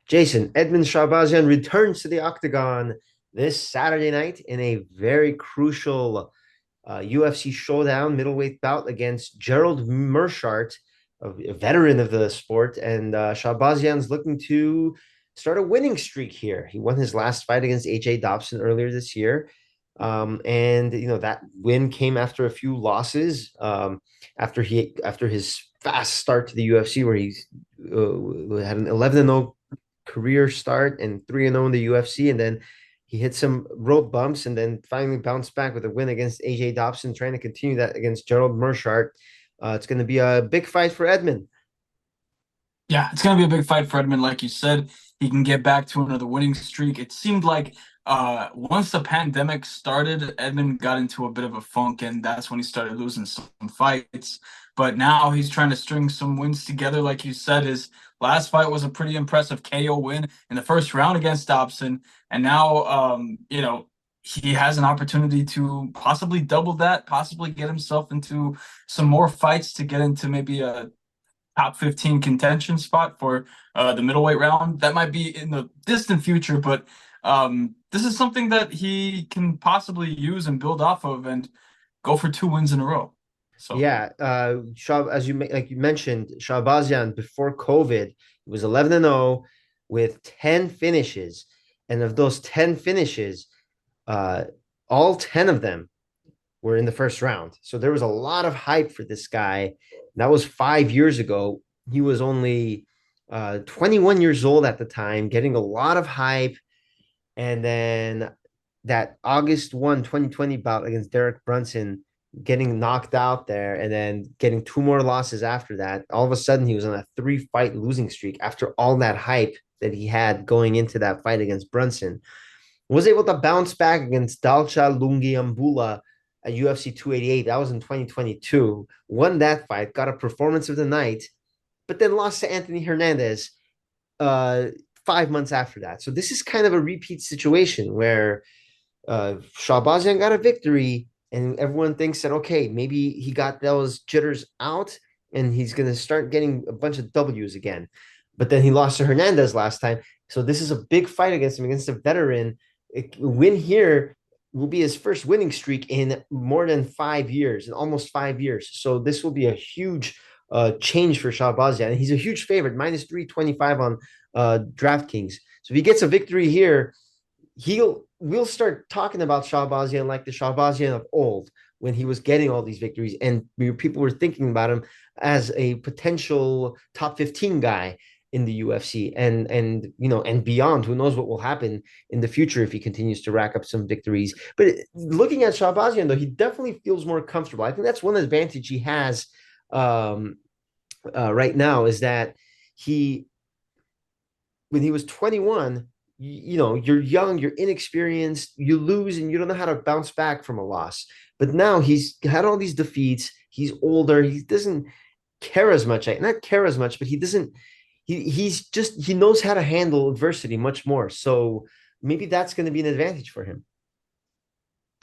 Jason, Edman Shahbazyan returns to the Octagon this Saturday night in a very crucial UFC showdown middleweight bout against Gerald Meerschaert, a veteran of the sport. And Shahbazyan's looking to start a winning streak here. He won his last fight against AJ Dobson earlier this year. And that win came after a few losses. After his fast start to the UFC, where he had an 11-0 career start and 3-0 in the UFC, and then he hit some road bumps and then finally bounced back with a win against AJ Dobson, trying to continue that against Gerald Meerschaert. It's going to be a big fight for Edman. Yeah, it's going to be a big fight for Edmund. Like you said, he can get back to another winning streak. It seemed like once the pandemic started, Edmund got into a bit of a funk, and that's when he started losing some fights. But now he's trying to string some wins together. Like you said, his last fight was a pretty impressive KO win in the first round against Dobson. And now, he has an opportunity to possibly double that, possibly get himself into some more fights to get into maybe a top 15 contention spot for the middleweight round. That might be in the distant future, but this is something that he can possibly use and build off of and go for 2 wins in a row. So Yeah, as you mentioned, Shahbazyan before COVID was 11-0 with 10 finishes, and of those 10 finishes, uh, all 10 of them were in the first round. So there was a lot of hype for this guy. That was 5 years ago. He was only 21 years old at the time, getting a lot of hype. And then that August 2020 bout against Derek Brunson, getting knocked out there and then getting two more losses after that. All of a sudden, he was on a three-fight losing streak after all that hype that he had going into that fight against Brunson. Was able to bounce back against Dalcha Lungiambula at UFC 288. That was in 2022. Won that fight, got a performance of the night, but then lost to Anthony Hernandez 5 months after that. So this is kind of a repeat situation where Shahbazyan got a victory, and everyone thinks that, okay, maybe he got those jitters out and he's going to start getting a bunch of W's again. But then he lost to Hernandez last time. So this is a big fight against him, against a veteran. Win here will be his first winning streak in more than 5 years, in almost 5 years. So this will be a huge change for Shahbazyan. And he's a huge favorite, minus 325 on DraftKings. So if he gets a victory here, we'll start talking about Shahbazyan like the Shahbazyan of old, when he was getting all these victories and people were thinking about him as a potential top 15 guy in the UFC and beyond. Who knows what will happen in the future if he continues to rack up some victories. But looking at Shahbazyan, though, he definitely feels more comfortable. I think that's one advantage he has right now, is that he when he was 21, you're young, you're inexperienced, you lose, and you don't know how to bounce back from a loss. But now he's had all these defeats. He's older. He doesn't care as much. Not care as much, but he doesn't. He knows how to handle adversity much more. So maybe that's going to be an advantage for him.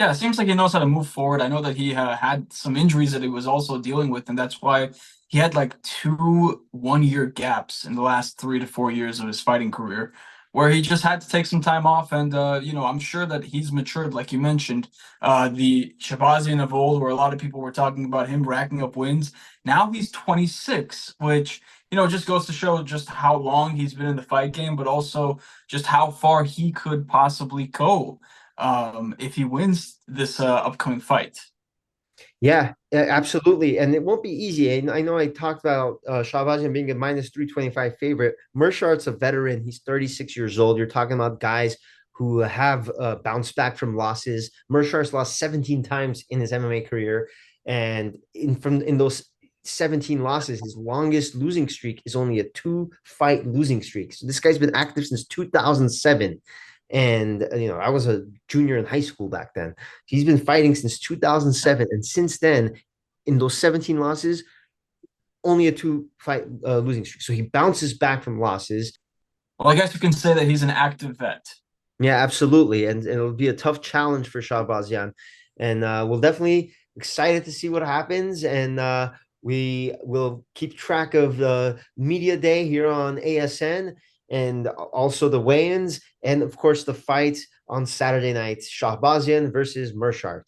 yeah, it seems like he knows how to move forward. I know that he had some injuries that he was also dealing with, and that's why he had like 2 1-year gaps in the last 3 to 4 years of his fighting career, where he just had to take some time off. And I'm sure that he's matured, like you mentioned. The Shahbazyan of old, where a lot of people were talking about him racking up wins. Now he's 26, which just goes to show just how long he's been in the fight game, but also just how far he could possibly go if he wins this upcoming fight. Yeah, absolutely. And it won't be easy. And I know I talked about Shahbazyan being a minus 325 favorite. Meerschaert's a veteran. He's 36 years old. You're talking about guys who have bounced back from losses. Meerschaert's lost 17 times in his MMA career. And in those 17 losses, his longest losing streak is only a two-fight losing streak. So this guy's been active since 2007. And I was a junior in high school back then. He's been fighting since 2007, and since then, in those 17 losses, only a two-fight losing streak. So he bounces back from losses. Well, I guess you can say that he's an active vet. Yeah, absolutely, and it'll be a tough challenge for Shahbazyan, and we'll definitely excited to see what happens, and we will keep track of the media day here on ASN. and also the weigh-ins, and of course the fight on Saturday night, Shahbazyan versus Meerschaert.